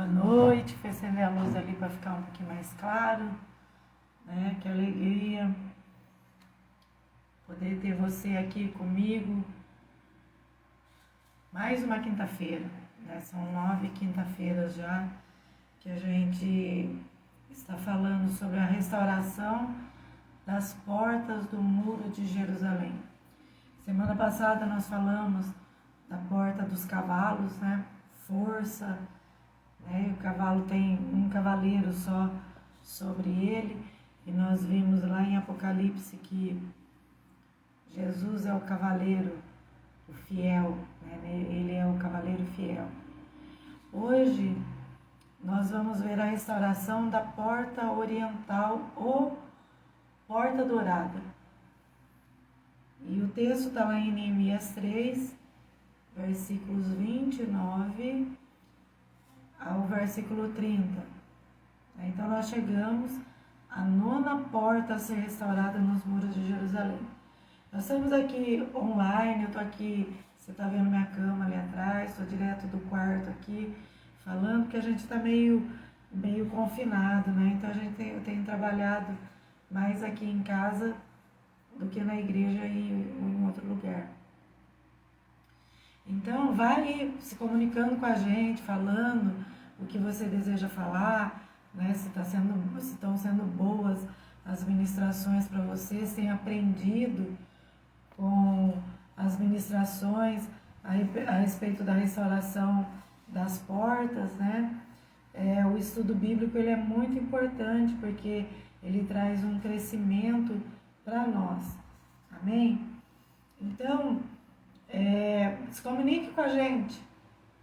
Boa noite, fui acender a luz ali para ficar um pouquinho mais claro, né? Que alegria poder ter você aqui comigo. Mais uma quinta-feira, né? São 9 quinta-feiras já que a gente está falando sobre a restauração das portas do Muro de Jerusalém. Semana passada nós falamos da porta dos cavalos, né? Força, né? O cavalo tem um cavaleiro só sobre ele, e nós vimos lá em Apocalipse que Jesus é o cavaleiro, o fiel, né? Ele é o cavaleiro fiel. Hoje nós vamos ver a restauração da porta oriental ou porta dourada. E o texto está lá em Neemias 3, versículos 29 ao versículo 30. Então nós chegamos à 9ª porta a ser restaurada nos muros de Jerusalém. Nós estamos aqui online, eu estou aqui, você está vendo minha cama ali atrás, estou direto do quarto aqui, falando que a gente está meio confinado, né? Então eu tenho trabalhado mais aqui em casa do que na igreja e ou em outro lugar. Então vai se comunicando com a gente, falando o que você deseja falar, né? Se estão sendo boas as ministrações para vocês, têm aprendido com as ministrações a respeito da restauração das portas, né? O estudo bíblico ele é muito importante porque ele traz um crescimento para nós, amém? Então, se comunique com a gente,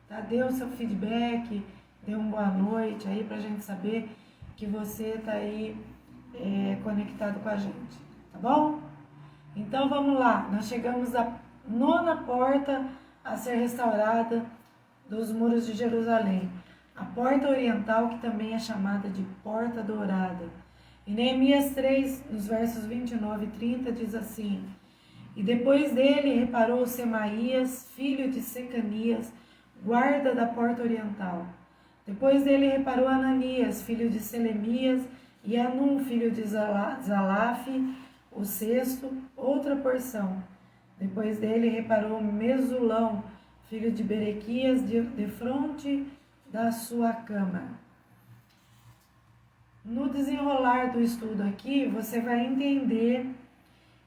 tá? Dê o seu feedback, dê uma boa noite aí pra gente saber que você tá aí conectado com a gente, tá bom? Então vamos lá, nós chegamos à 9ª porta a ser restaurada dos muros de Jerusalém, a porta oriental, que também é chamada de porta dourada. Em Neemias 3, nos versos 29 e 30, diz assim: E depois dele reparou Semaías, filho de Secanias, guarda da porta oriental. Depois dele reparou Ananias, filho de Selemias, e Anum, filho de Zalaf, o 6º, outra porção. Depois dele reparou Mesulão, filho de Berequias, defronte da sua câmara. No desenrolar do estudo aqui, você vai entender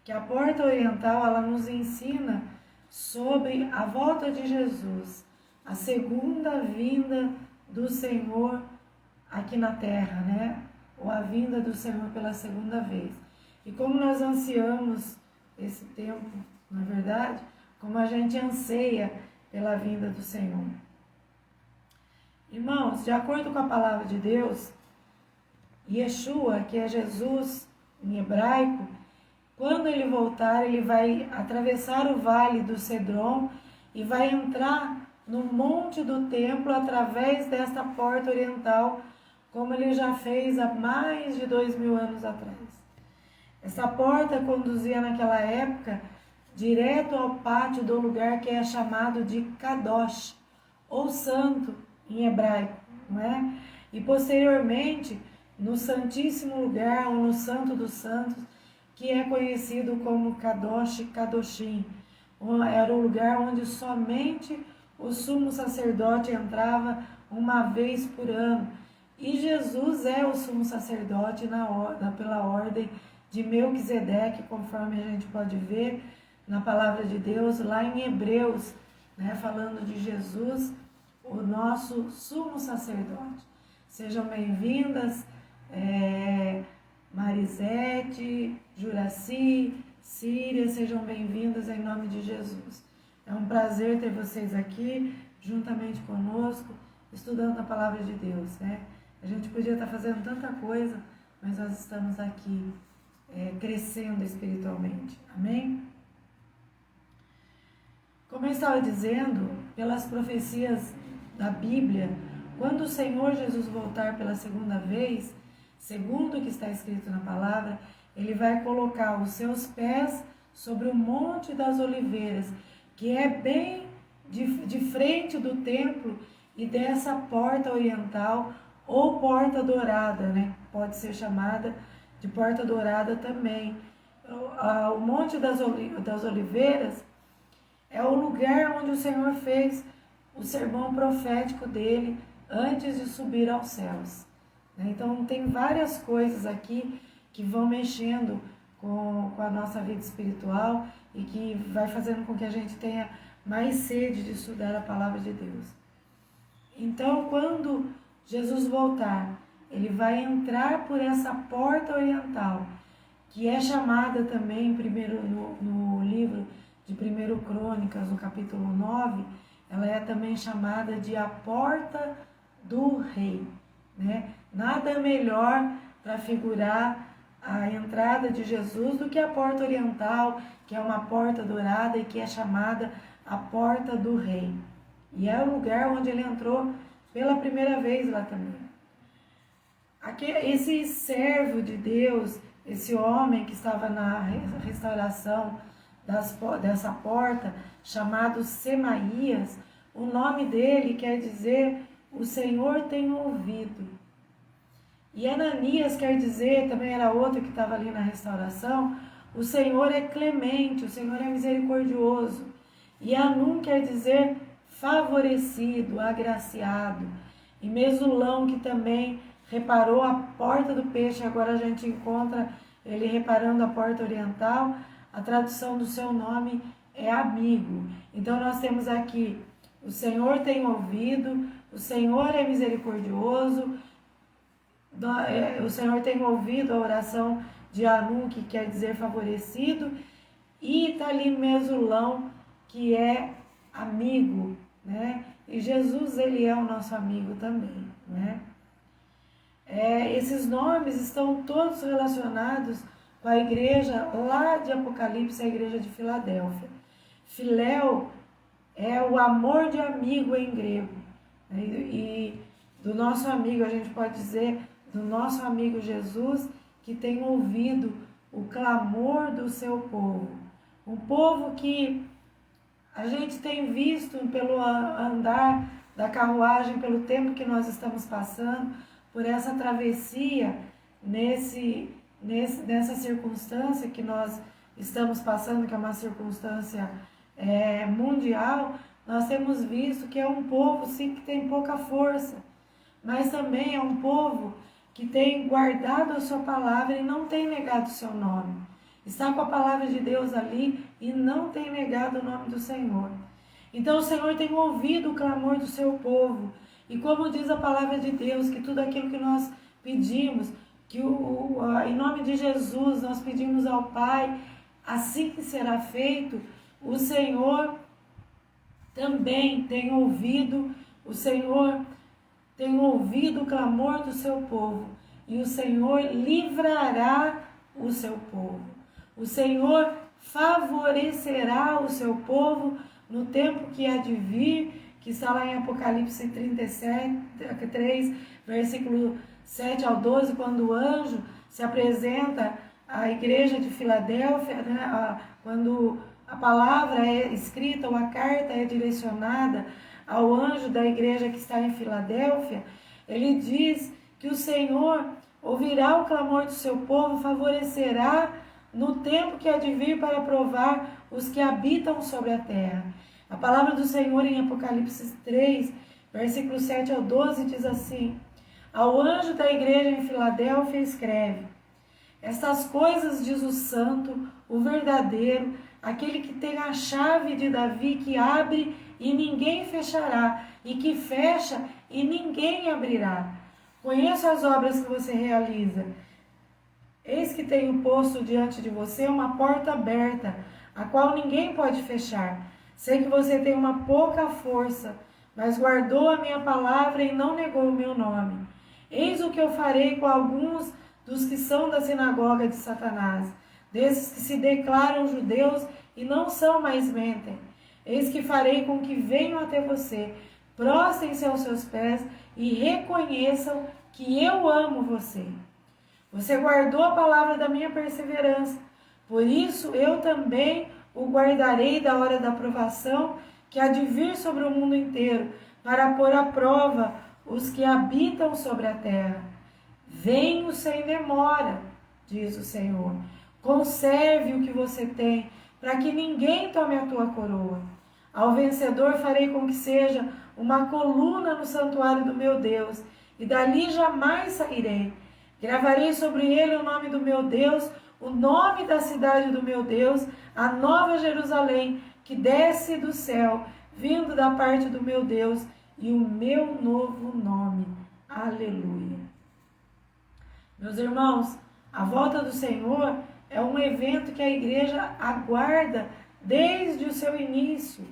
que a porta oriental ela nos ensina sobre a volta de Jesus, a segunda vinda do Senhor aqui na terra, né? Ou a vinda do Senhor pela segunda vez. E como nós ansiamos esse tempo, na verdade, como a gente anseia pela vinda do Senhor. Irmãos, de acordo com a palavra de Deus, Yeshua, que é Jesus em hebraico, quando ele voltar, ele vai atravessar o vale do Cedron e vai entrar no monte do templo através desta porta oriental, como ele já fez há mais de 2000 anos atrás. Essa porta conduzia naquela época direto ao pátio do lugar que é chamado de Kadosh, ou santo em hebraico, não é? E posteriormente, no Santíssimo Lugar, ou no Santo dos Santos, que é conhecido como Kadosh Kadoshim. Era o lugar onde somente o sumo sacerdote entrava uma vez por ano. E Jesus é o sumo sacerdote pela ordem de Melquisedeque, conforme a gente pode ver na palavra de Deus, lá em Hebreus, né, falando de Jesus, o nosso sumo sacerdote. Sejam bem-vindas, Marisete, Juraci, Síria, sejam bem-vindas em nome de Jesus. É um prazer ter vocês aqui, juntamente conosco, estudando a palavra de Deus, né? A gente podia estar fazendo tanta coisa, mas nós estamos aqui crescendo espiritualmente, amém? Como eu estava dizendo, pelas profecias da Bíblia, quando o Senhor Jesus voltar pela segunda vez, segundo o que está escrito na palavra, ele vai colocar os seus pés sobre o Monte das Oliveiras, que é bem de frente do templo e dessa porta oriental ou porta dourada, né? Pode ser chamada de porta dourada também. O Monte das Oliveiras é o lugar onde o Senhor fez o sermão profético dele antes de subir aos céus. Então tem várias coisas aqui que vão mexendo com a nossa vida espiritual e que vai fazendo com que a gente tenha mais sede de estudar a palavra de Deus. Então, quando Jesus voltar, ele vai entrar por essa porta oriental, que é chamada também no livro de 1 Crônicas, no capítulo 9, ela é também chamada de a porta do rei, né? Nada melhor para figurar a entrada de Jesus do que a porta oriental, que é uma porta dourada e que é chamada a porta do rei. E é o lugar onde ele entrou pela primeira vez lá também. Esse servo de Deus, esse homem que estava na restauração dessa porta, chamado Semaías, o nome dele quer dizer o Senhor tem ouvido. E Ananias quer dizer, também era outro que estava ali na restauração, o Senhor é clemente, o Senhor é misericordioso. E Anum quer dizer favorecido, agraciado. E Mesulão, que também reparou a porta do peixe, agora a gente encontra ele reparando a porta oriental, a tradução do seu nome é amigo. Então nós temos aqui, o Senhor tem ouvido, o Senhor é misericordioso, o Senhor tem ouvido a oração de Anum, que quer dizer favorecido, e está ali Mesulão, que é amigo, né? E Jesus, ele é o nosso amigo também, né? Esses nomes estão todos relacionados com a igreja lá de Apocalipse, a igreja de Filadélfia. Filéu é o amor de amigo em grego. E do nosso amigo, a gente pode dizer, do nosso amigo Jesus, que tem ouvido o clamor do seu povo. Um povo que a gente tem visto pelo andar da carruagem, pelo tempo que nós estamos passando, por essa travessia, nessa circunstância que nós estamos passando, que é uma circunstância mundial, nós temos visto que é um povo, sim, que tem pouca força, mas também é um povo que tem guardado a sua palavra e não tem negado o seu nome. Está com a palavra de Deus ali e não tem negado o nome do Senhor. Então o Senhor tem ouvido o clamor do seu povo. E como diz a palavra de Deus, que tudo aquilo que nós pedimos, que em nome de Jesus nós pedimos ao Pai, assim que será feito, o Senhor também tem ouvido, o Senhor tem ouvido o clamor do seu povo, e o Senhor livrará o seu povo. O Senhor favorecerá o seu povo no tempo que há de vir, que está lá em Apocalipse 3, versículo 7 ao 12, quando o anjo se apresenta à igreja de Filadélfia, né, quando a palavra é escrita ou a carta é direcionada ao anjo da igreja que está em Filadélfia, ele diz que o Senhor ouvirá o clamor do seu povo, favorecerá no tempo que há de vir para provar os que habitam sobre a terra. A palavra do Senhor em Apocalipse 3, versículo 7 ao 12, diz assim: ao anjo da igreja em Filadélfia escreve: estas coisas diz o santo, o verdadeiro, aquele que tem a chave de Davi, que abre e ninguém fechará, e que fecha e ninguém abrirá. Conheço as obras que você realiza. Eis que tenho posto diante de você uma porta aberta, a qual ninguém pode fechar. Sei que você tem uma pouca força, mas guardou a minha palavra e não negou o meu nome. Eis o que eu farei com alguns dos que são da sinagoga de Satanás, desses que se declaram judeus e não são, mas mentem. Eis que farei com que venham até você, prostrem-se aos seus pés e reconheçam que eu amo você. Você guardou a palavra da minha perseverança, por isso eu também o guardarei da hora da provação que há de vir sobre o mundo inteiro, para pôr à prova os que habitam sobre a terra. Venho sem demora, diz o Senhor. Conserve o que você tem, para que ninguém tome a tua coroa. Ao vencedor farei com que seja uma coluna no santuário do meu Deus, e dali jamais sairei. Gravarei sobre ele o nome do meu Deus, o nome da cidade do meu Deus, a nova Jerusalém, que desce do céu, vindo da parte do meu Deus, e o meu novo nome. Aleluia. Meus irmãos, a volta do Senhor é um evento que a igreja aguarda desde o seu início.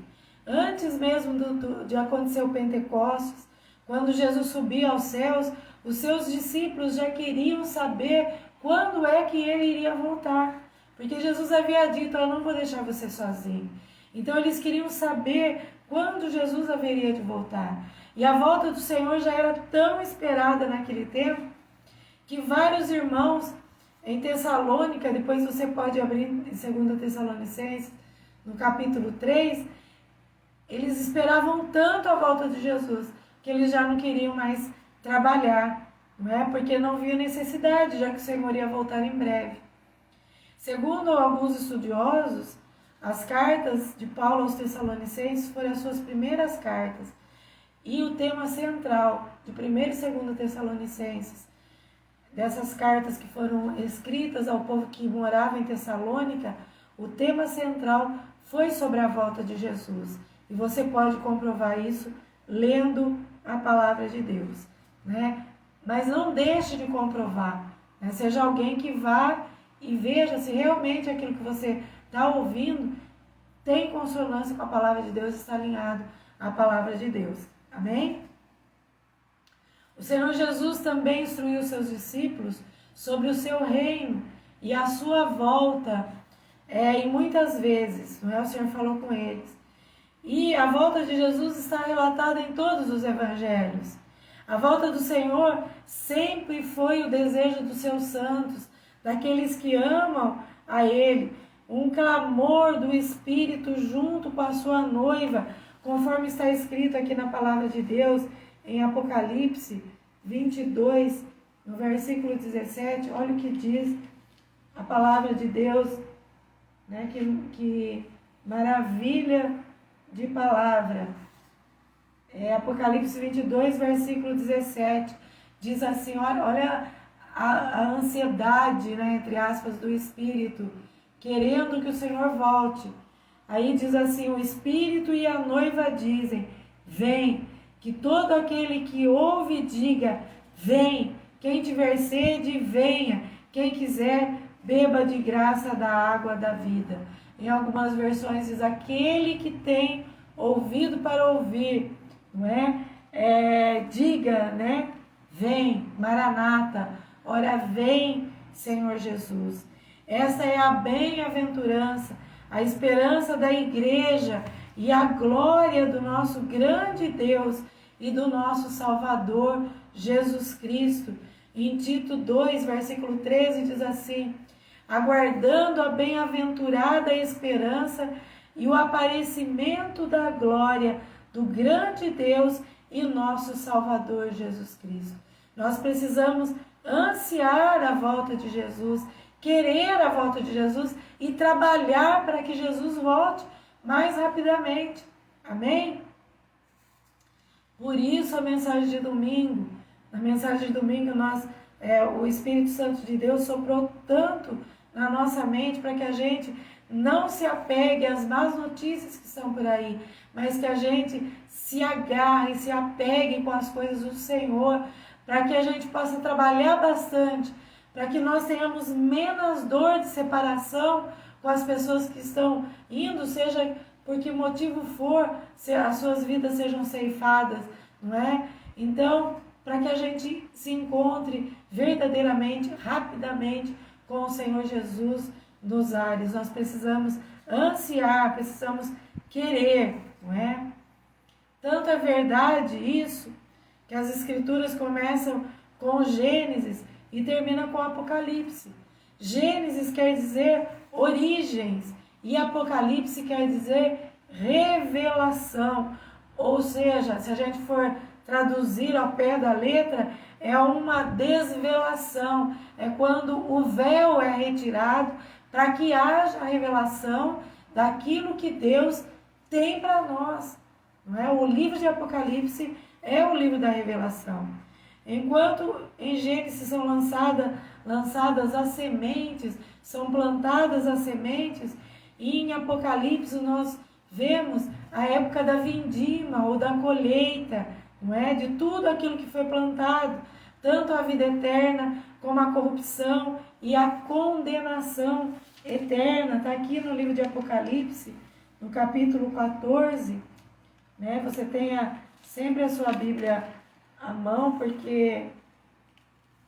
Antes mesmo de acontecer o Pentecostes, quando Jesus subia aos céus, os seus discípulos já queriam saber quando é que ele iria voltar. Porque Jesus havia dito, eu não vou deixar você sozinho. Então eles queriam saber quando Jesus haveria de voltar. E a volta do Senhor já era tão esperada naquele tempo, que vários irmãos em Tessalônica, depois você pode abrir em 2 Tessalonicenses, no capítulo 3, eles esperavam tanto a volta de Jesus, que eles já não queriam mais trabalhar, não é? Porque não viam necessidade, já que o Senhor ia voltar em breve. Segundo alguns estudiosos, as cartas de Paulo aos Tessalonicenses foram as suas primeiras cartas. E o tema central de 1 e 2 Tessalonicenses, dessas cartas que foram escritas ao povo que morava em Tessalônica, o tema central foi sobre a volta de Jesus. E você pode comprovar isso lendo a palavra de Deus, né? Mas não deixe de comprovar, né? Seja alguém que vá e veja se realmente aquilo que você está ouvindo tem consonância com a palavra de Deus, está alinhado à palavra de Deus. Amém? O Senhor Jesus também instruiu seus discípulos sobre o seu reino e a sua volta, e muitas vezes, não é? O Senhor falou com eles. E a volta de Jesus está relatada em todos os evangelhos. A volta do Senhor sempre foi o desejo dos seus santos, daqueles que amam a Ele, um clamor do Espírito junto com a sua noiva, conforme está escrito aqui na palavra de Deus, em Apocalipse 22, no versículo 17, olha o que diz a palavra de Deus, né? Que maravilha de palavra. Apocalipse 22, versículo 17, diz assim, olha a ansiedade, né, entre aspas, do Espírito, querendo que o Senhor volte. Aí diz assim, o Espírito e a noiva dizem, vem. Que todo aquele que ouve diga, vem. Quem tiver sede, venha. Quem quiser, beba de graça da água da vida. Em algumas versões diz, aquele que tem ouvido para ouvir, não é? Diga, né? Vem, Maranata. Ora, vem, Senhor Jesus. Essa é a bem-aventurança, a esperança da igreja e a glória do nosso grande Deus e do nosso Salvador, Jesus Cristo. Em Tito 2, versículo 13, diz assim, aguardando a bem-aventurada esperança e o aparecimento da glória do grande Deus e nosso Salvador, Jesus Cristo. Nós precisamos ansiar a volta de Jesus, querer a volta de Jesus e trabalhar para que Jesus volte mais rapidamente. Amém? Por isso a mensagem de domingo, na mensagem de domingo o Espírito Santo de Deus soprou tanto na nossa mente para que a gente não se apegue às más notícias que estão por aí, mas que a gente se agarre, se apegue com as coisas do Senhor, para que a gente possa trabalhar bastante, para que nós tenhamos menos dor de separação com as pessoas que estão indo, seja por que motivo for, se as suas vidas sejam ceifadas, não é? Então, para que a gente se encontre verdadeiramente, rapidamente com o Senhor Jesus nos ares, nós precisamos ansiar, precisamos querer, não é? Tanto é verdade isso, que as Escrituras começam com Gênesis e terminam com Apocalipse. Gênesis quer dizer origens e Apocalipse quer dizer revelação. ou seja, se a gente for traduzir ao pé da letra, é uma desvelação, é quando o véu é retirado para que haja a revelação daquilo que Deus tem para nós. Não é? O livro de Apocalipse é o livro da revelação. Enquanto em Gênesis são lançadas as sementes, são plantadas as sementes, e em Apocalipse nós vemos a época da vindima ou da colheita, não é? De tudo aquilo que foi plantado, tanto a vida eterna como a corrupção e a condenação eterna. Está aqui no livro de Apocalipse, no capítulo 14, né? Você tenha sempre a sua Bíblia à mão, porque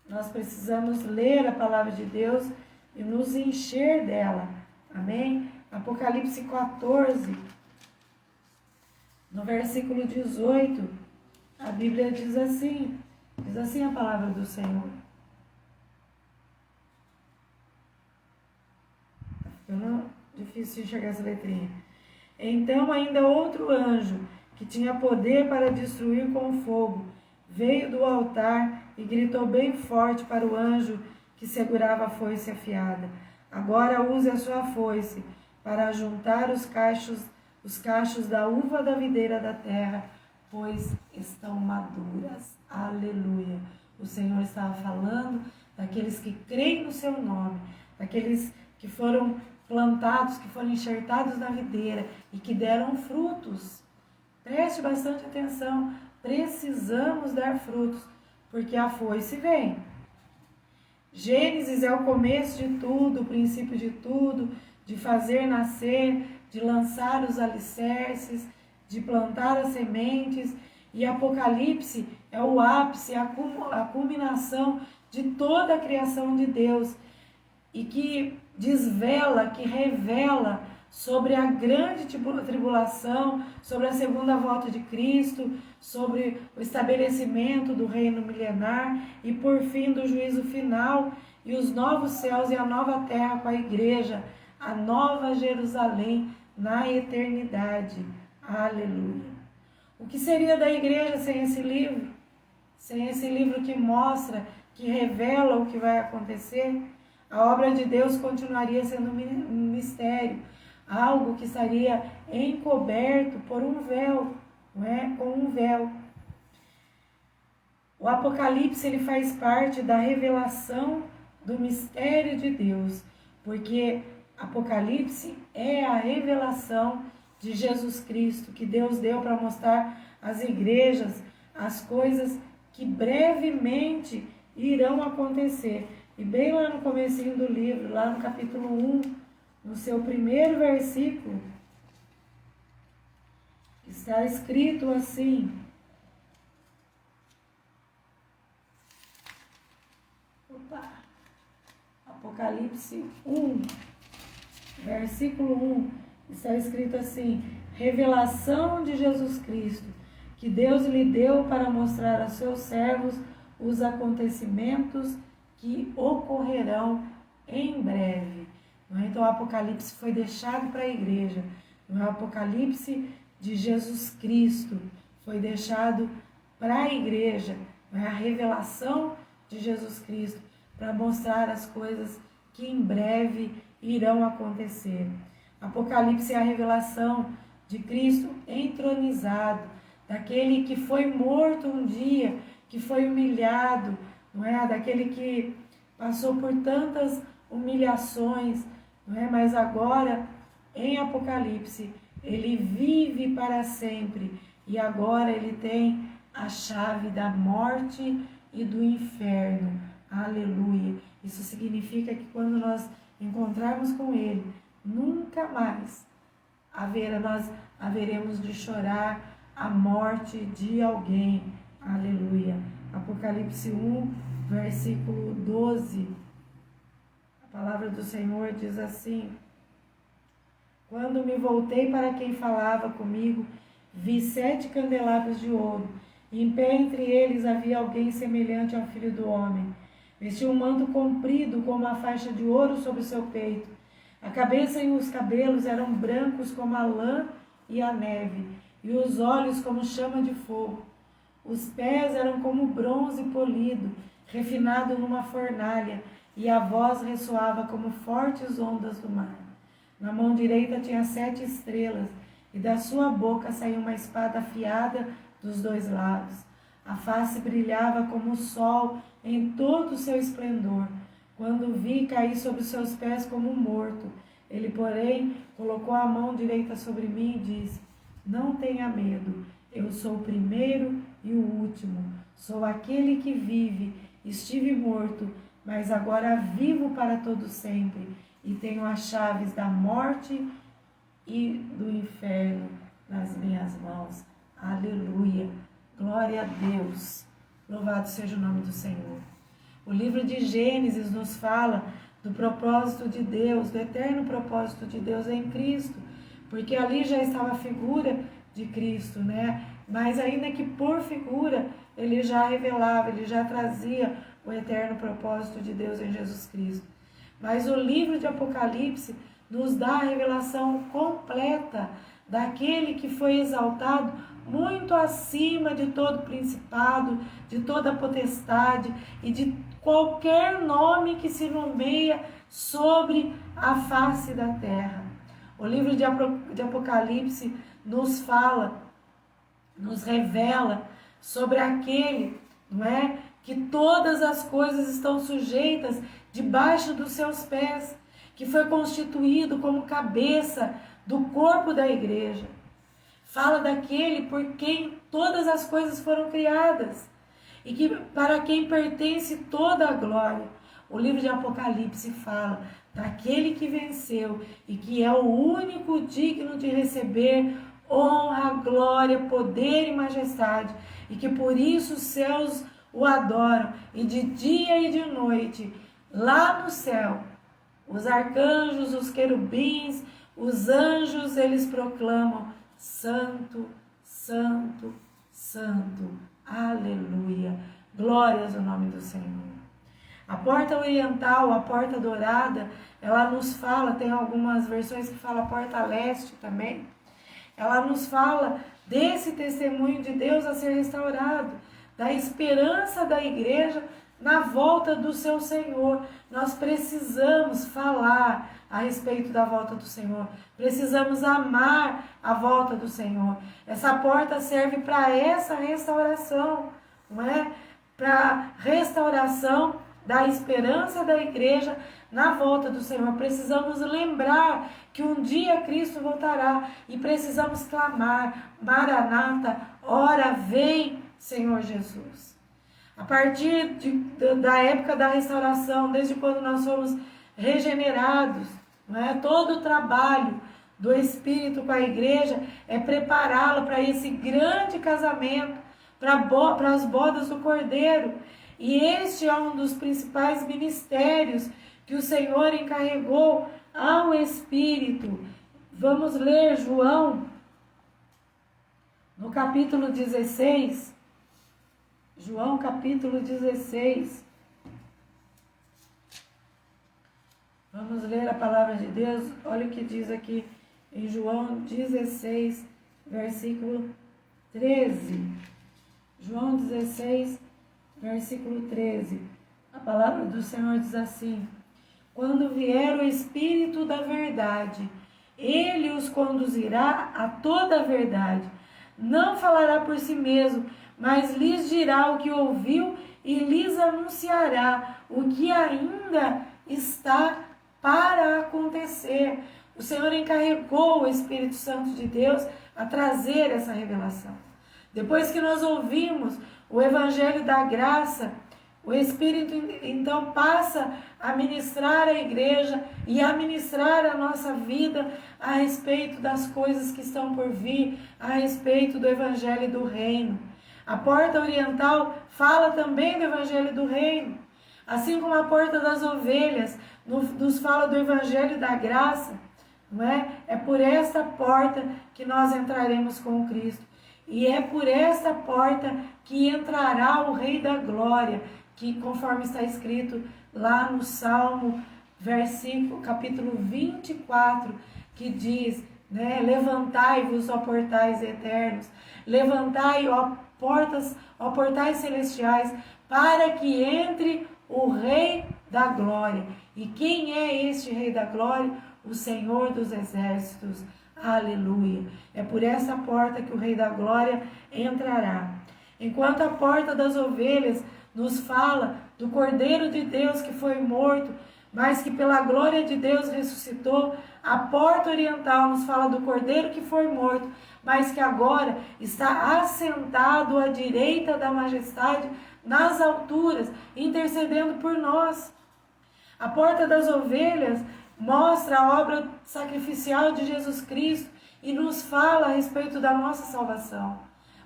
nós precisamos ler a palavra de Deus e nos encher dela, amém? Apocalipse 14, no versículo 18, a Bíblia diz assim a palavra do Senhor. Ficando difícil enxergar essa letrinha. Então ainda outro anjo, que tinha poder para destruir com fogo, veio do altar e gritou bem forte para o anjo que segurava a foice afiada: agora use a sua foice para juntar os cachos da uva da videira da terra, pois estão maduras. Aleluia! O Senhor estava falando daqueles que creem no seu nome, daqueles que foram plantados, que foram enxertados na videira e que deram frutos. Preste bastante atenção, precisamos dar frutos, porque a foice vem. Gênesis é o começo de tudo, o princípio de tudo, de fazer nascer, de lançar os alicerces, de plantar as sementes. E Apocalipse é o ápice, a culminação de toda a criação de Deus, e que desvela, que revela sobre a grande tribulação, sobre a segunda volta de Cristo, sobre o estabelecimento do reino milenar e, por fim, do juízo final e os novos céus e a nova terra com a igreja, a nova Jerusalém na eternidade. Aleluia! O que seria da igreja sem esse livro? Sem esse livro que mostra, que revela o que vai acontecer? A obra de Deus continuaria sendo um mistério, algo que estaria encoberto por um véu, não é? Com um véu. O Apocalipse ele faz parte da revelação do mistério de Deus, porque Apocalipse é a revelação de Jesus Cristo, que Deus deu para mostrar às igrejas as coisas que brevemente irão acontecer. E bem lá no comecinho do livro, lá no capítulo 1, no seu primeiro versículo, está escrito assim: Apocalipse 1, versículo 1, está escrito assim: revelação de Jesus Cristo, que Deus lhe deu para mostrar a seus servos os acontecimentos que ocorrerão em breve. Então o Apocalipse foi deixado para a igreja. O Apocalipse de Jesus Cristo foi deixado para a igreja. A revelação de Jesus Cristo para mostrar as coisas que em breve irão acontecer. Apocalipse é a revelação de Cristo entronizado, daquele que foi morto um dia, que foi humilhado, não é? Daquele que passou por tantas humilhações, não é? Mas agora, em Apocalipse, ele vive para sempre e agora ele tem a chave da morte e do inferno. Aleluia! Isso significa que quando nós encontrarmos com ele, nunca mais nós haveremos de chorar a morte de alguém. Aleluia! Apocalipse 1, versículo 12. A palavra do Senhor diz assim: quando me voltei para quem falava comigo, vi 7 candelabros de ouro, e em pé entre eles havia alguém semelhante ao Filho do Homem. Vestia um manto comprido com uma faixa de ouro sobre o seu peito. A cabeça e os cabelos eram brancos como a lã e a neve, e os olhos como chama de fogo. Os pés eram como bronze polido, refinado numa fornalha, e a voz ressoava como fortes ondas do mar. Na mão direita tinha 7 estrelas, e da sua boca saía uma espada afiada dos 2 lados. A face brilhava como o sol em todo o seu esplendor. Quando o vi, caí sobre os seus pés como morto. Ele, porém, colocou a mão direita sobre mim e disse: não tenha medo, eu sou o primeiro e o último. Sou aquele que vive. Estive morto, mas agora vivo para todo sempre, e tenho as chaves da morte e do inferno nas minhas mãos. Aleluia! Glória a Deus! Louvado seja o nome do Senhor. O livro de Gênesis nos fala do propósito de Deus, do eterno propósito de Deus em Cristo, porque ali já estava a figura de Cristo, né? Mas ainda que por figura, ele já revelava, ele já trazia o eterno propósito de Deus em Jesus Cristo. Mas o livro de Apocalipse nos dá a revelação completa daquele que foi exaltado muito acima de todo principado, de toda potestade e de qualquer nome que se nomeia sobre a face da terra. O livro de Apocalipse nos fala, nos revela sobre aquele, não é, que todas as coisas estão sujeitas debaixo dos seus pés, que foi constituído como cabeça do corpo da igreja. Fala daquele por quem todas as coisas foram criadas e que para quem pertence toda a glória. O livro de Apocalipse fala daquele que venceu e que é o único digno de receber honra, glória, poder e majestade, e que por isso os céus o adoram, e de dia e de noite, lá no céu, os arcanjos, os querubins, os anjos, eles proclamam: Santo, Santo, Santo, aleluia, glórias ao nome do Senhor. A porta oriental, a porta dourada, ela nos fala, tem algumas versões que falam a porta leste também, ela nos fala desse testemunho de Deus a ser restaurado, da esperança da igreja na volta do seu Senhor. Nós precisamos falar a respeito da volta do Senhor, precisamos amar a volta do Senhor. Essa porta serve para essa restauração, não é? Para restauração da esperança da igreja na volta do Senhor. Precisamos lembrar que um dia Cristo voltará e precisamos clamar: Maranata, ora vem, Senhor Jesus. A partir da época da restauração, desde quando nós fomos regenerados, não é? Todo o trabalho do Espírito com a igreja é prepará-la para esse grande casamento, para as bodas do Cordeiro. E este é um dos principais ministérios que o Senhor encarregou ao Espírito. Vamos ler João, no capítulo 16. João, capítulo 16. Vamos ler a palavra de Deus. Olha o que diz aqui em João 16, versículo 13. João 16, versículo 13. A palavra do Senhor diz assim: quando vier o Espírito da verdade, ele os conduzirá a toda a verdade. Não falará por si mesmo, mas lhes dirá o que ouviu e lhes anunciará o que ainda está para acontecer. O Senhor encarregou o Espírito Santo de Deus a trazer essa revelação. Depois que nós ouvimos o Evangelho da Graça, o Espírito então passa a ministrar a igreja e a ministrar a nossa vida a respeito das coisas que estão por vir, a respeito do Evangelho do Reino. A porta oriental fala também do Evangelho do Reino, assim como a porta das ovelhas nos fala do Evangelho da Graça, não é? É por esta porta que nós entraremos com Cristo. E é por esta porta que entrará o Rei da Glória, que conforme está escrito lá no Salmo, capítulo 24, que diz: né? Levantai-vos, ó portais eternos, levantai, ó portais celestiais, para que entre o Rei da Glória. E quem é este Rei da Glória? O Senhor dos Exércitos. Aleluia. É por essa porta que o Rei da Glória entrará. Enquanto a porta das ovelhas nos fala do Cordeiro de Deus que foi morto, mas que pela glória de Deus ressuscitou, a porta oriental nos fala do Cordeiro que foi morto, mas que agora está assentado à direita da majestade nas alturas, intercedendo por nós. A porta das ovelhas mostra a obra sacrificial de Jesus Cristo e nos fala a respeito da nossa salvação.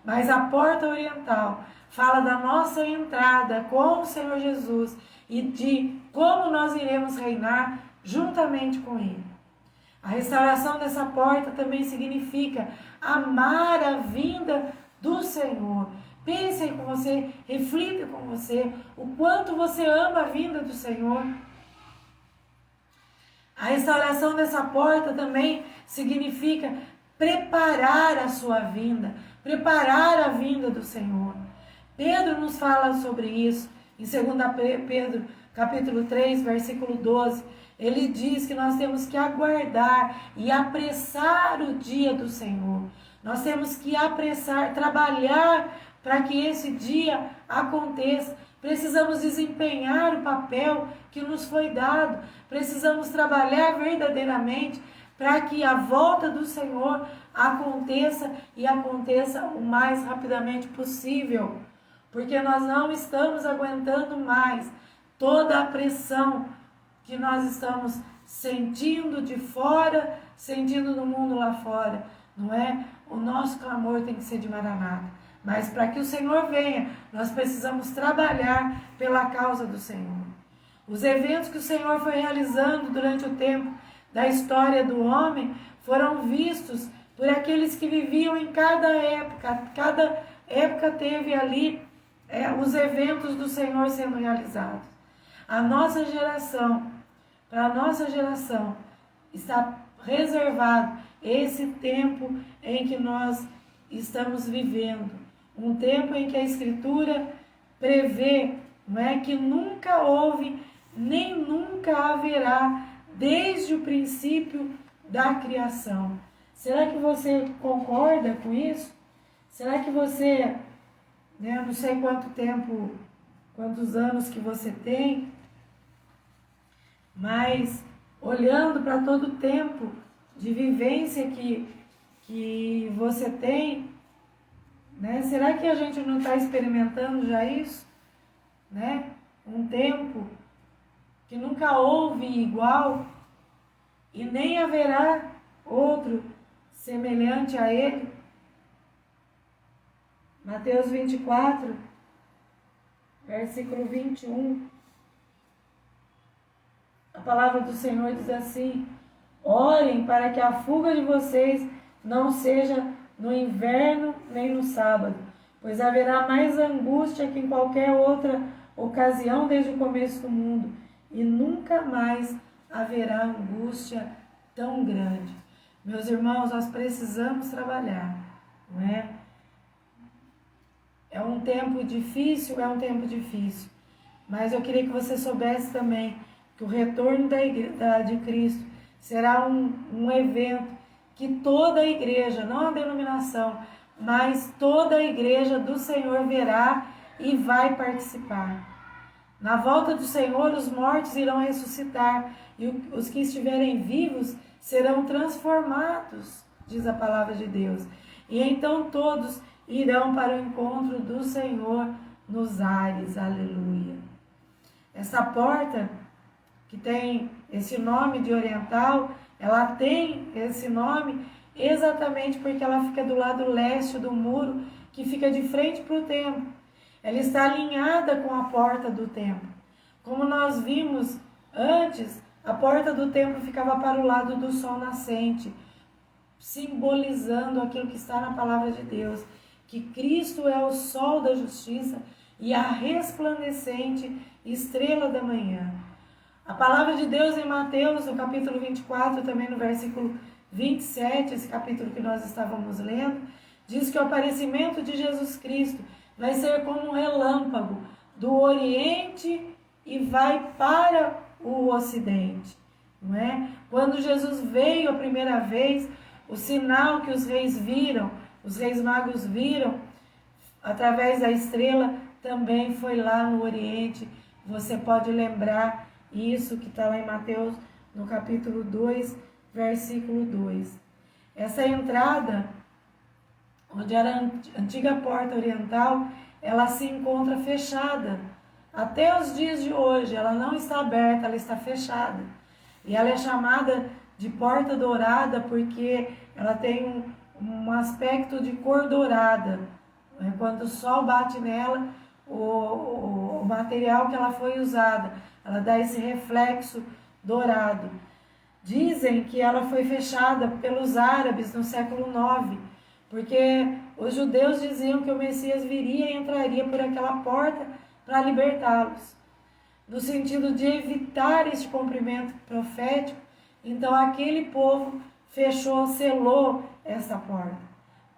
Mas a porta oriental fala da nossa entrada com o Senhor Jesus e de como nós iremos reinar juntamente com Ele. A restauração dessa porta também significa amar a vinda do Senhor. Pense aí com você, reflita com você o quanto você ama a vinda do Senhor. A restauração dessa porta também significa preparar a sua vinda, preparar a vinda do Senhor. Pedro nos fala sobre isso em 2 Pedro, capítulo 3, versículo 12. Ele diz que nós temos que aguardar e apressar o dia do Senhor. Nós temos que apressar, trabalhar para que esse dia aconteça. Precisamos desempenhar o papel que nos foi dado. Precisamos trabalhar verdadeiramente para que a volta do Senhor aconteça e aconteça o mais rapidamente possível. Porque nós não estamos aguentando mais toda a pressão que nós estamos sentindo de fora, sentindo no mundo lá fora, não é? O nosso clamor tem que ser de Maranata. Mas para que o Senhor venha, nós precisamos trabalhar pela causa do Senhor. Os eventos que o Senhor foi realizando durante o tempo da história do homem foram vistos por aqueles que viviam em cada época. Cada época teve ali os eventos do Senhor sendo realizados. A nossa geração, para a nossa geração, está reservado esse tempo em que nós estamos vivendo. Um tempo em que a Escritura prevê, não é, que nunca houve, nem nunca haverá, desde o princípio da criação. Será que você concorda com isso? Será que você, né, não sei quanto tempo, quantos anos que você tem, mas olhando para todo o tempo de vivência que você tem, né? Será que a gente não está experimentando já isso? Né? Um tempo que nunca houve igual e nem haverá outro semelhante a ele. Mateus 24, versículo 21. A palavra do Senhor diz assim: orem para que a fuga de vocês não seja no inverno nem no sábado, pois haverá mais angústia que em qualquer outra ocasião desde o começo do mundo, e nunca mais haverá angústia tão grande. Meus irmãos, nós precisamos trabalhar, não é? É um tempo difícil, mas eu queria que você soubesse também que o retorno de Cristo será um evento que toda a igreja, não a denominação, mas toda a igreja do Senhor verá e vai participar. Na volta do Senhor, os mortos irão ressuscitar e os que estiverem vivos serão transformados, diz a palavra de Deus. E então todos irão para o encontro do Senhor nos ares. Aleluia. Essa porta, que tem esse nome de oriental, ela tem esse nome exatamente porque ela fica do lado leste do muro, que fica de frente para o templo. Ela está alinhada com a porta do templo. Como nós vimos antes, a porta do templo ficava para o lado do sol nascente, simbolizando aquilo que está na palavra de Deus, que Cristo é o sol da justiça e a resplandecente estrela da manhã. A palavra de Deus em Mateus, no capítulo 24, também no versículo 27, esse capítulo que nós estávamos lendo, diz que o aparecimento de Jesus Cristo vai ser como um relâmpago do Oriente e vai para o Ocidente, não é? Quando Jesus veio a primeira vez, o sinal que os reis viram, os reis magos viram, através da estrela, também foi lá no Oriente. Você pode lembrar isso que está lá em Mateus, no capítulo 2, versículo 2. Essa entrada, onde era a antiga porta oriental, ela se encontra fechada. Até os dias de hoje, ela não está aberta, ela está fechada. E ela é chamada de porta dourada porque ela tem um aspecto de cor dourada. Quando o sol bate nela, o material que ela foi usada, ela dá esse reflexo dourado. Dizem que ela foi fechada pelos árabes no século IX, porque os judeus diziam que o Messias viria e entraria por aquela porta para libertá-los. No sentido de evitar este cumprimento profético, então aquele povo fechou, selou essa porta.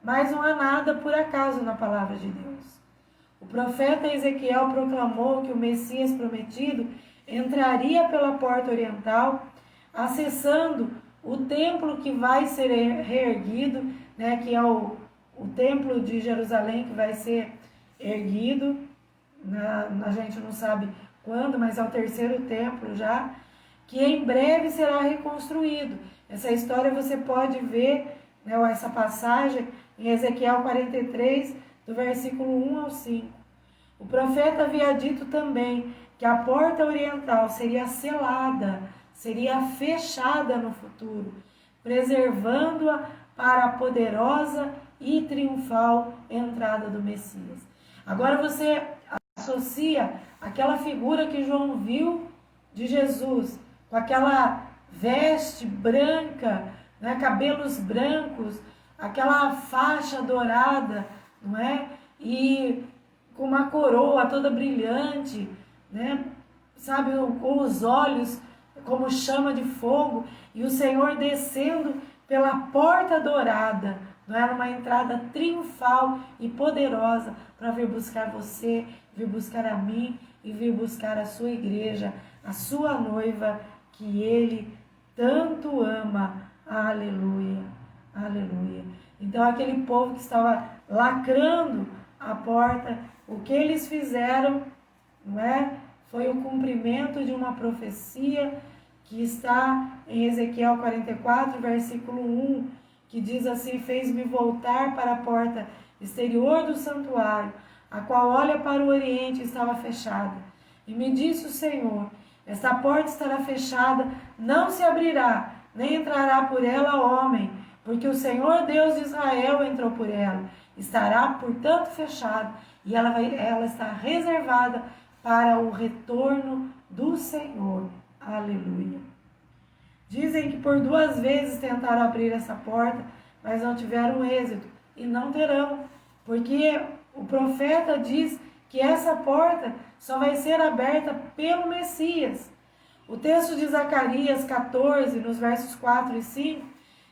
Mas não há nada por acaso na palavra de Deus. O profeta Ezequiel proclamou que o Messias prometido entraria pela porta oriental, acessando o templo que vai ser reerguido, né, que é o templo de Jerusalém que vai ser erguido. A gente não sabe quando, mas é o terceiro templo já, que em breve será reconstruído. Essa história você pode ver, né, essa passagem em Ezequiel 43, do versículo 1 ao 5. O profeta havia dito também que a porta oriental seria selada, seria fechada no futuro, preservando-a para a poderosa e triunfal entrada do Messias. Agora você associa aquela figura que João viu de Jesus, com aquela veste branca, né, cabelos brancos, aquela faixa dourada, não é? E com uma coroa toda brilhante, né? Sabe, com os olhos como chama de fogo, e o Senhor descendo pela porta dourada, não era uma entrada triunfal e poderosa para vir buscar você, vir buscar a mim e vir buscar a sua igreja, a sua noiva, que Ele tanto ama. Aleluia, aleluia. Então aquele povo que estava lacrando a porta, o que eles fizeram, não é? Foi o cumprimento de uma profecia que está em Ezequiel 44, versículo 1, que diz assim: fez-me voltar para a porta exterior do santuário, a qual olha para o oriente estava fechada. E me disse o Senhor: esta porta estará fechada, não se abrirá, nem entrará por ela homem, porque o Senhor Deus de Israel entrou por ela. Estará, portanto, fechada, e ela está reservada para o retorno do Senhor. Aleluia. Dizem que por 2 vezes tentaram abrir essa porta, mas não tiveram êxito, e não terão, porque o profeta diz que essa porta só vai ser aberta pelo Messias. O texto de Zacarias 14, nos versos 4 e 5,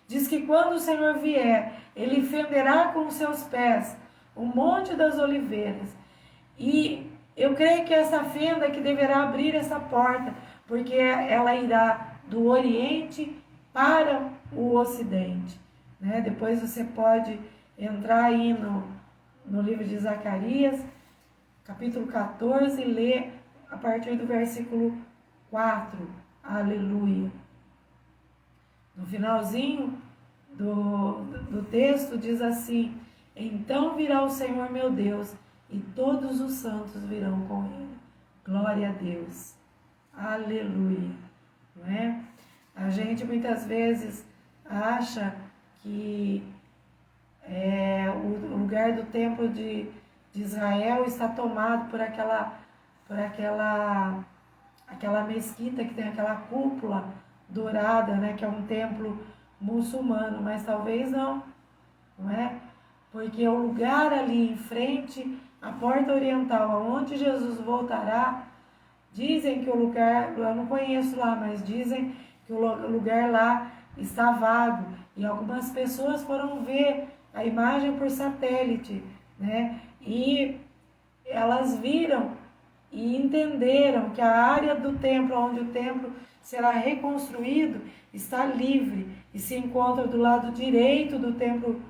diz que quando o Senhor vier, Ele fenderá com os seus pés o monte das oliveiras. E eu creio que essa fenda é que deverá abrir essa porta, porque ela irá do Oriente para o Ocidente, né? Depois você pode entrar aí no livro de Zacarias, capítulo 14, e ler a partir do versículo 4. Aleluia. No finalzinho do texto diz assim: então virá o Senhor meu Deus, e todos os santos virão com ele. Glória a Deus. Aleluia. Não é? A gente muitas vezes acha que o lugar do templo de Israel está tomado por aquela mesquita que tem aquela cúpula dourada, né, que é um templo muçulmano, mas talvez não é? Porque o lugar ali em frente, a porta oriental, aonde Jesus voltará, dizem que o lugar, eu não conheço lá, mas dizem que o lugar lá está vago. E algumas pessoas foram ver a imagem por satélite, né? E elas viram e entenderam que a área do templo, onde o templo será reconstruído, está livre e se encontra do lado direito do templo,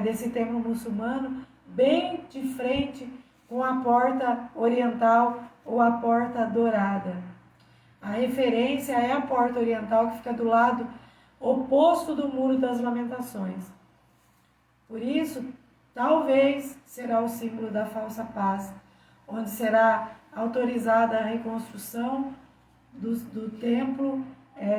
desse templo muçulmano, bem de frente com a porta oriental ou a porta dourada. A referência é a porta oriental, que fica do lado oposto do Muro das Lamentações. Por isso, talvez será o símbolo da falsa paz, onde será autorizada a reconstrução do templo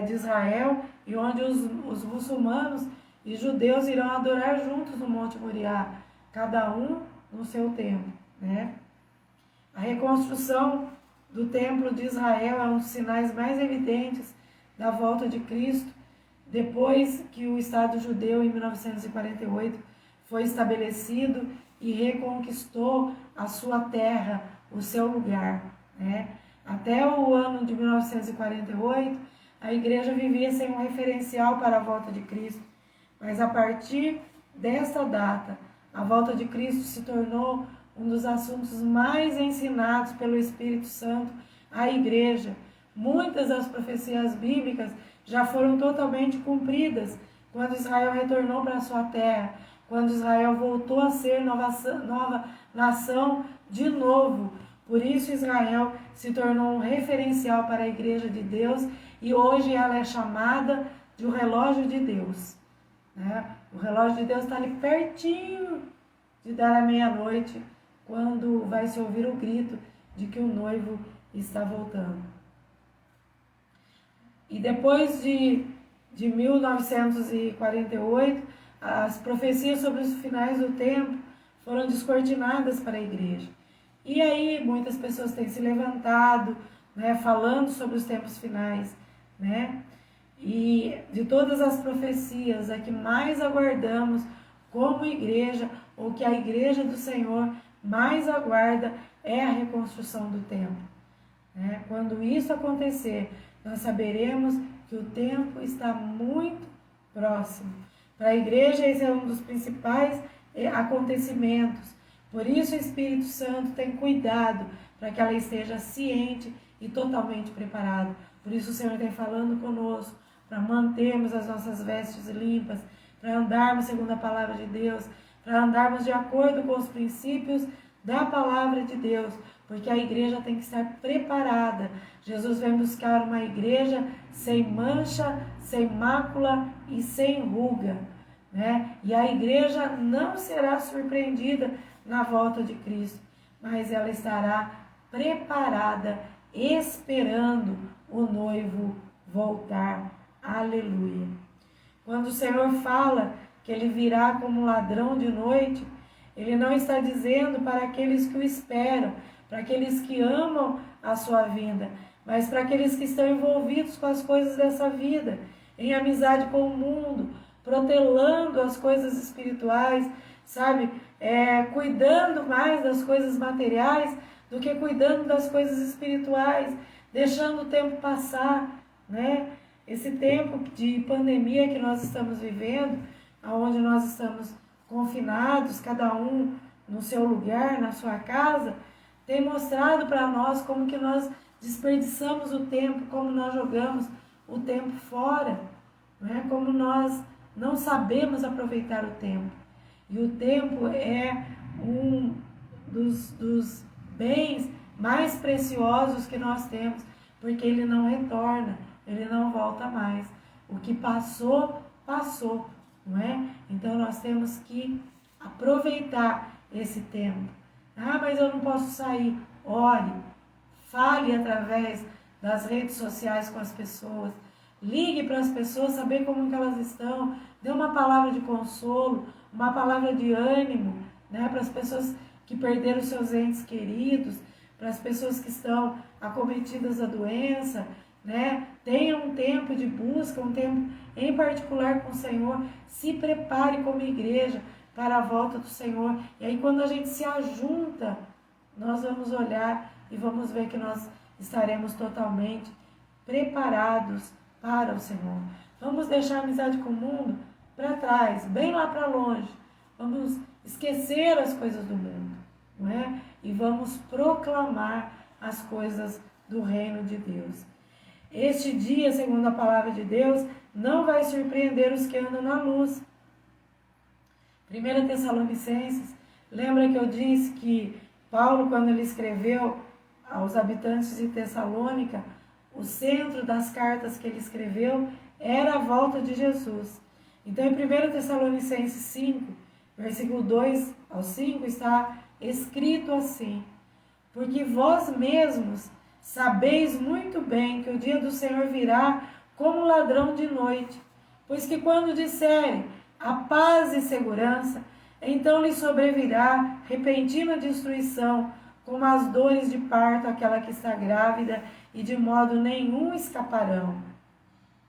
de Israel e onde os muçulmanos e judeus irão adorar juntos no Monte Moriá, cada um no seu templo, né? A reconstrução do templo de Israel é um dos sinais mais evidentes da volta de Cristo, depois que o Estado judeu, em 1948, foi estabelecido e reconquistou a sua terra, o seu lugar, né? Até o ano de 1948, a igreja vivia sem um referencial para a volta de Cristo, mas a partir desta data, a volta de Cristo se tornou um dos assuntos mais ensinados pelo Espírito Santo à igreja. Muitas das profecias bíblicas já foram totalmente cumpridas quando Israel retornou para a sua terra, quando Israel voltou a ser nova nação de novo. Por isso Israel se tornou um referencial para a igreja de Deus e hoje ela é chamada de o relógio de Deus, né? O relógio de Deus está ali pertinho de dar a meia-noite, quando vai se ouvir o grito de que o noivo está voltando. E depois de 1948, as profecias sobre os finais do tempo foram descortinadas para a igreja. E aí muitas pessoas têm se levantado, né, falando sobre os tempos finais, né? E de todas as profecias, a que mais aguardamos como igreja, ou que a igreja do Senhor mais aguarda, é a reconstrução do templo, né? Quando isso acontecer, nós saberemos que o tempo está muito próximo. Para a igreja, esse é um dos principais acontecimentos. Por isso, o Espírito Santo tem cuidado para que ela esteja ciente e totalmente preparada. Por isso, o Senhor tem falando conosco, para mantermos as nossas vestes limpas, para andarmos segundo a palavra de Deus, para andarmos de acordo com os princípios da palavra de Deus, porque a igreja tem que estar preparada. Jesus vem buscar uma igreja sem mancha, sem mácula e sem ruga, né? E a igreja não será surpreendida na volta de Cristo, mas ela estará preparada, esperando o noivo voltar. Aleluia! Quando o Senhor fala que ele virá como ladrão de noite, ele não está dizendo para aqueles que o esperam, para aqueles que amam a sua vinda, mas para aqueles que estão envolvidos com as coisas dessa vida, em amizade com o mundo, protelando as coisas espirituais, sabe? Cuidando mais das coisas materiais do que cuidando das coisas espirituais, deixando o tempo passar, né? Esse tempo de pandemia que nós estamos vivendo, onde nós estamos confinados, cada um no seu lugar, na sua casa, tem mostrado para nós como que nós desperdiçamos o tempo, como nós jogamos o tempo fora, né? Como nós não sabemos aproveitar o tempo. E o tempo é um dos bens mais preciosos que nós temos, porque ele não retorna, ele não volta mais. O que passou, passou, não é? Então nós temos que aproveitar esse tempo. Ah, mas eu não posso sair. Ore, fale através das redes sociais com as pessoas, ligue para as pessoas, saber como que elas estão, dê uma palavra de consolo, uma palavra de ânimo, né, para as pessoas que perderam seus entes queridos, para as pessoas que estão acometidas da doença, né? Tenha um tempo de busca, um tempo em particular com o Senhor. Se prepare como igreja para a volta do Senhor. E aí quando a gente se ajunta, nós vamos olhar e vamos ver que nós estaremos totalmente preparados para o Senhor. Vamos deixar a amizade com o mundo para trás, bem lá para longe. Vamos esquecer as coisas do mundo, não é? E vamos proclamar as coisas do reino de Deus. Este dia, segundo a palavra de Deus, não vai surpreender os que andam na luz. 1 Tessalonicenses, lembra que eu disse que Paulo, quando ele escreveu aos habitantes de Tessalônica, o centro das cartas que ele escreveu era a volta de Jesus. Então, em 1 Tessalonicenses 5, versículo 2 ao 5, está escrito assim: porque vós mesmos sabeis muito bem que o dia do Senhor virá como ladrão de noite, pois que quando disserem a paz e segurança, então lhe sobrevirá repentina destruição, como as dores de parto àquela que está grávida, e de modo nenhum escaparão.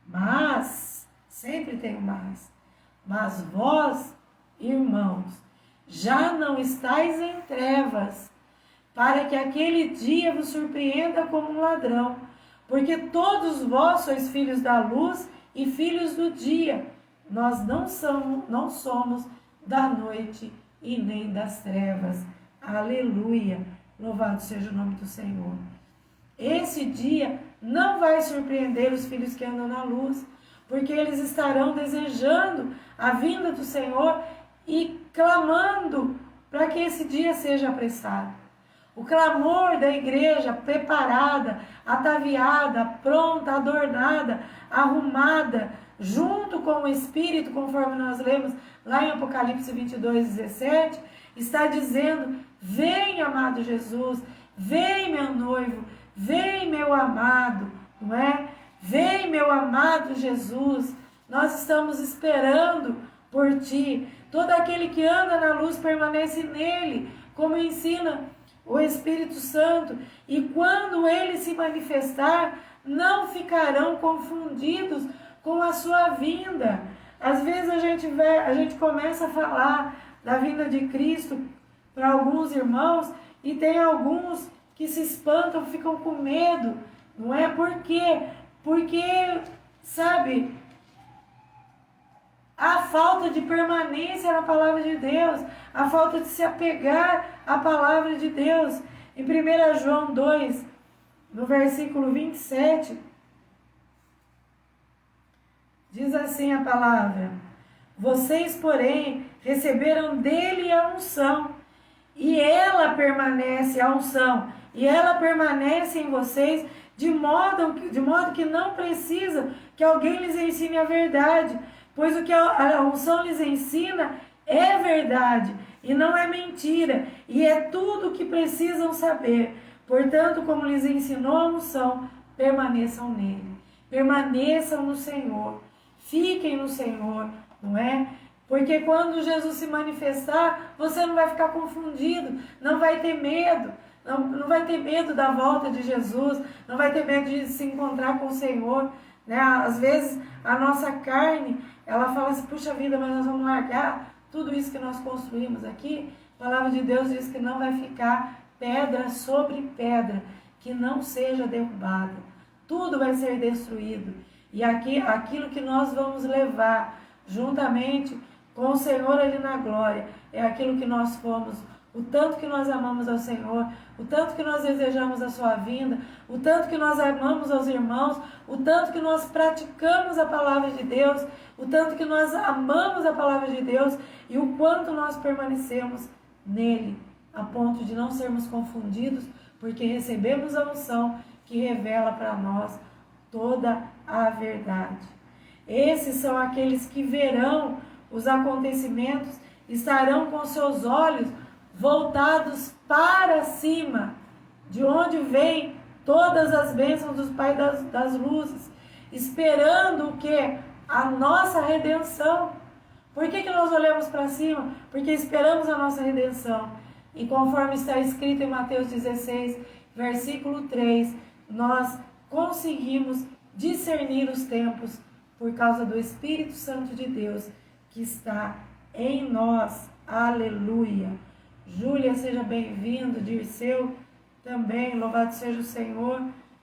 Mas, sempre tem um mas vós, irmãos, já não estáis em trevas, para que aquele dia vos surpreenda como um ladrão, porque todos vós sois filhos da luz e filhos do dia. Nós não somos da noite e nem das trevas. Aleluia! Louvado seja o nome do Senhor. Esse dia não vai surpreender os filhos que andam na luz, porque eles estarão desejando a vinda do Senhor e clamando para que esse dia seja apressado. O clamor da igreja preparada, ataviada, pronta, adornada, arrumada, junto com o Espírito, conforme nós lemos lá em Apocalipse 22:17, está dizendo: vem, amado Jesus, vem, meu noivo, vem, meu amado, não é? Vem, meu amado Jesus, nós estamos esperando por ti. Todo aquele que anda na luz permanece nele, como ensina o Espírito Santo, e quando ele se manifestar, não ficarão confundidos com a sua vinda. Às vezes a gente começa a falar da vinda de Cristo para alguns irmãos, e tem alguns que se espantam, ficam com medo, não é? Por quê? Porque, sabe, a falta de permanência na palavra de Deus, a falta de se apegar à palavra de Deus. Em 1 João 2, no versículo 27, diz assim a palavra: vocês, porém, receberam dele a unção, e ela permanece, a unção, e ela permanece em vocês, de modo que não precisa que alguém lhes ensine a verdade, pois o que a unção lhes ensina é verdade, e não é mentira, e é tudo o que precisam saber. Portanto, como lhes ensinou a unção, permaneçam nele, permaneçam no Senhor, fiquem no Senhor, não é? Porque quando Jesus se manifestar, você não vai ficar confundido, não vai ter medo, não vai ter medo da volta de Jesus, não vai ter medo de se encontrar com o Senhor, né? Às vezes a nossa carne, ela fala assim: puxa vida, mas nós vamos largar tudo isso que nós construímos aqui. A palavra de Deus diz que não vai ficar pedra sobre pedra, que não seja derrubada. Tudo vai ser destruído. E aquilo que nós vamos levar juntamente com o Senhor ali na glória é aquilo que nós fomos, o tanto que nós amamos ao Senhor, o tanto que nós desejamos a sua vinda, o tanto que nós amamos aos irmãos, o tanto que nós praticamos a palavra de Deus, o tanto que nós amamos a palavra de Deus e o quanto nós permanecemos nele, a ponto de não sermos confundidos, porque recebemos a unção que revela para nós toda a verdade. Esses são aqueles que verão os acontecimentos, estarão com seus olhos voltados para cima, de onde vem todas as bênçãos dos Pai das luzes, esperando o quê? A nossa redenção. Por que nós olhamos para cima? Porque esperamos a nossa redenção. E conforme está escrito em Mateus 16, versículo 3, nós conseguimos discernir os tempos por causa do Espírito Santo de Deus que está em nós. Aleluia! Júlia, seja bem-vindo. Dirceu também, louvado seja o Senhor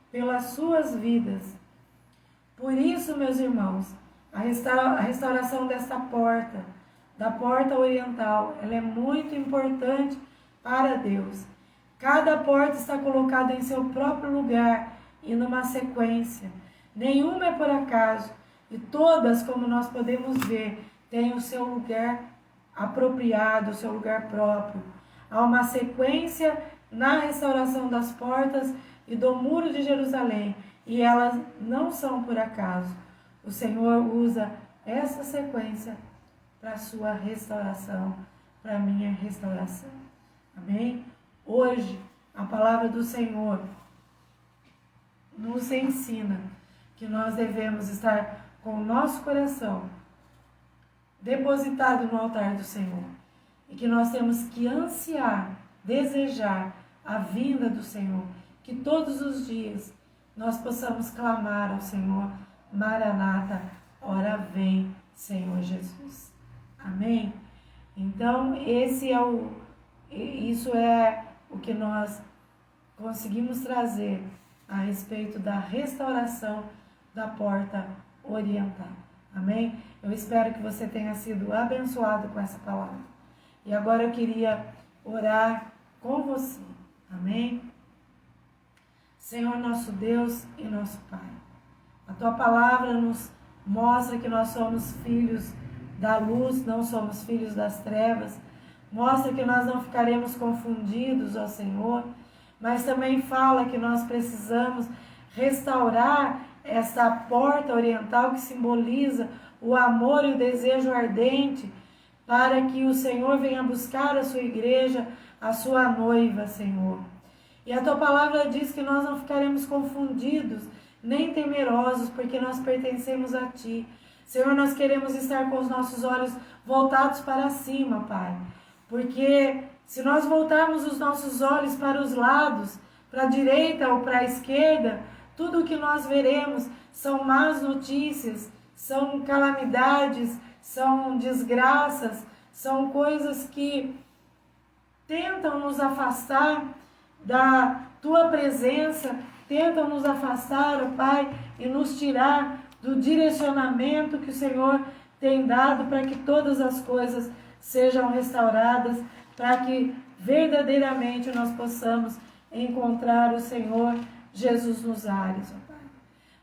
pelas suas vidas. Por isso, meus irmãos, a restauração desta porta, da porta oriental, ela é muito importante para Deus. Cada porta está colocada em seu próprio lugar e numa sequência. Nenhuma é por acaso, e todas, como nós podemos ver, têm o seu lugar apropriado, o seu lugar próprio. Há uma sequência na restauração das portas e do muro de Jerusalém, e elas não são por acaso. O Senhor usa essa sequência para a sua restauração, para a minha restauração. Amém? Hoje, a palavra do Senhor nos ensina que nós devemos estar com o nosso coração depositado no altar do Senhor e que nós temos que ansiar, desejar a vinda do Senhor, que todos os dias nós possamos clamar ao Senhor: Maranata, ora vem, Senhor Jesus. Amém? Então, isso é o que nós conseguimos trazer a respeito da restauração da porta oriental. Amém? Eu espero que você tenha sido abençoado com essa palavra. E agora eu queria orar com você. Amém? Senhor nosso Deus e nosso Pai, a Tua palavra nos mostra que nós somos filhos da luz, não somos filhos das trevas. Mostra que nós não ficaremos confundidos, ó Senhor, mas também fala que nós precisamos restaurar essa porta oriental que simboliza o amor e o desejo ardente para que o Senhor venha buscar a sua igreja, a sua noiva, Senhor. E a Tua palavra diz que nós não ficaremos confundidos, nem temerosos, porque nós pertencemos a Ti. Senhor, nós queremos estar com os nossos olhos voltados para cima, Pai. Porque se nós voltarmos os nossos olhos para os lados, para a direita ou para a esquerda, tudo o que nós veremos são más notícias, são calamidades, são desgraças, são coisas que tentam nos afastar da Tua presença, tentam nos afastar, ó Pai, e nos tirar do direcionamento que o Senhor tem dado para que todas as coisas sejam restauradas, para que verdadeiramente nós possamos encontrar o Senhor Jesus nos ares, ó Pai.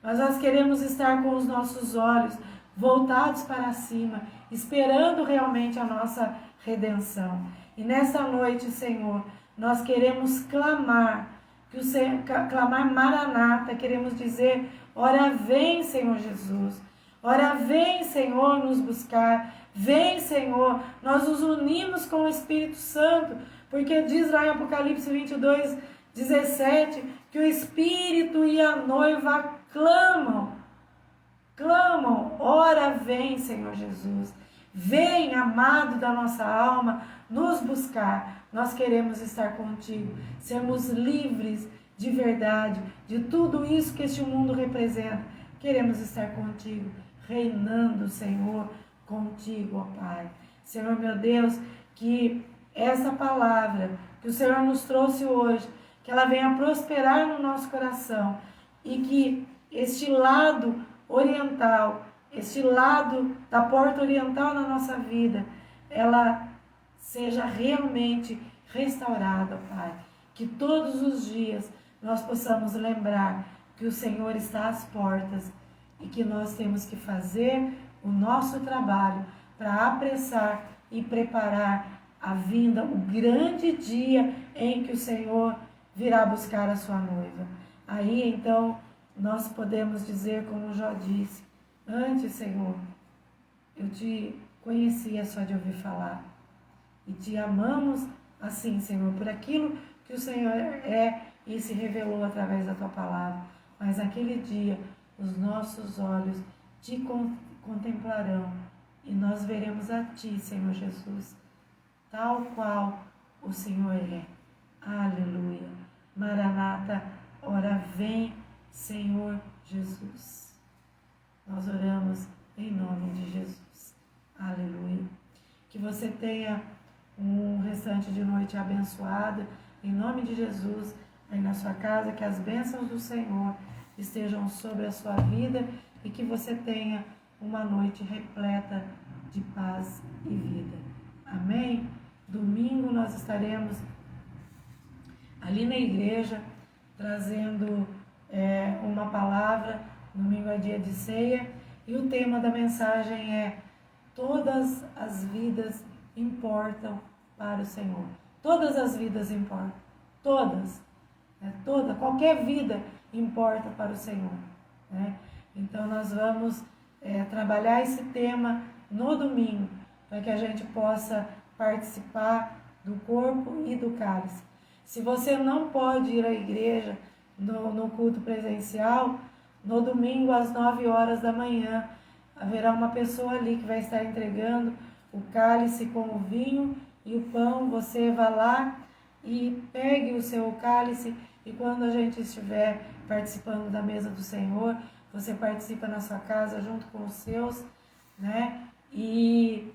Mas nós queremos estar com os nossos olhos voltados para cima, esperando realmente a nossa redenção. E nessa noite, Senhor, nós queremos clamar, clamar Maranata, queremos dizer: ora vem, Senhor Jesus, ora vem, Senhor, nos buscar, vem, Senhor, nós nos unimos com o Espírito Santo, porque diz lá em Apocalipse 22, 17, que o Espírito e a noiva clamam, ora vem, Senhor Jesus, vem, amado da nossa alma, nos buscar. Nós queremos estar contigo, sermos livres de verdade, de tudo isso que este mundo representa. Queremos estar contigo, reinando, Senhor, contigo, ó Pai. Senhor, meu Deus, que essa palavra que o Senhor nos trouxe hoje, que ela venha prosperar no nosso coração e que este lado oriental, este lado da porta oriental na nossa vida, ela seja realmente restaurada, Pai. Que todos os dias nós possamos lembrar que o Senhor está às portas e que nós temos que fazer o nosso trabalho para apressar e preparar a vinda, o grande dia em que o Senhor virá buscar a sua noiva. Aí então nós podemos dizer, como Jó disse: antes, Senhor, eu te conhecia só de ouvir falar e te amamos assim, Senhor, por aquilo que o Senhor é e se revelou através da tua palavra. Mas naquele dia os nossos olhos te contemplarão e nós veremos a ti, Senhor Jesus, tal qual o Senhor é. Aleluia. Maranata, ora vem, Senhor Jesus. Nós oramos em nome de Jesus. Aleluia. Que você tenha um restante de noite abençoado, em nome de Jesus, aí na sua casa, que as bênçãos do Senhor estejam sobre a sua vida e que você tenha uma noite repleta de paz e vida. Amém? Domingo nós estaremos ali na igreja trazendo uma palavra. Domingo é dia de ceia e o tema da mensagem é: todas as vidas importam para o Senhor. Todas as vidas importam. Todas. Qualquer vida importa para o Senhor. Né? Então nós vamos trabalhar esse tema no domingo, para que a gente possa participar do corpo e do cálice. Se você não pode ir à igreja no culto presencial, no domingo às 9 horas da manhã, haverá uma pessoa ali que vai estar entregando o cálice com o vinho e o pão. Você vá lá e pegue o seu cálice, e quando a gente estiver participando da mesa do Senhor, você participa na sua casa junto com os seus, né? E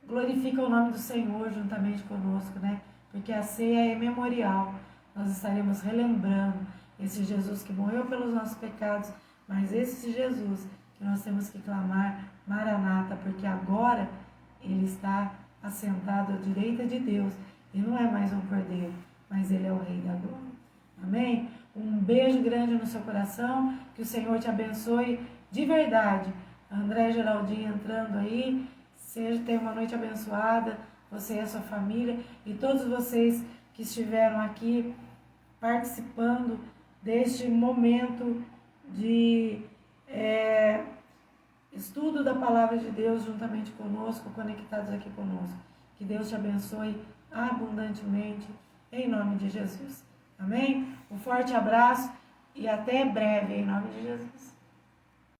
glorifica o nome do Senhor juntamente conosco, né? Porque a ceia é memorial. Nós estaremos relembrando esse Jesus que morreu pelos nossos pecados, mas esse Jesus que nós temos que clamar Maranata, porque agora ele está assentado à direita de Deus e não é mais um cordeiro, mas ele é o Rei da Glória. Amém? Um beijo grande no seu coração, que o Senhor te abençoe de verdade. André Geraldinho entrando aí, tenha uma noite abençoada, você e a sua família, e todos vocês que estiveram aqui participando deste momento de estudo da Palavra de Deus juntamente conosco, conectados aqui conosco. Que Deus te abençoe abundantemente, em nome de Jesus. Amém? Um forte abraço e até breve, em nome de Jesus.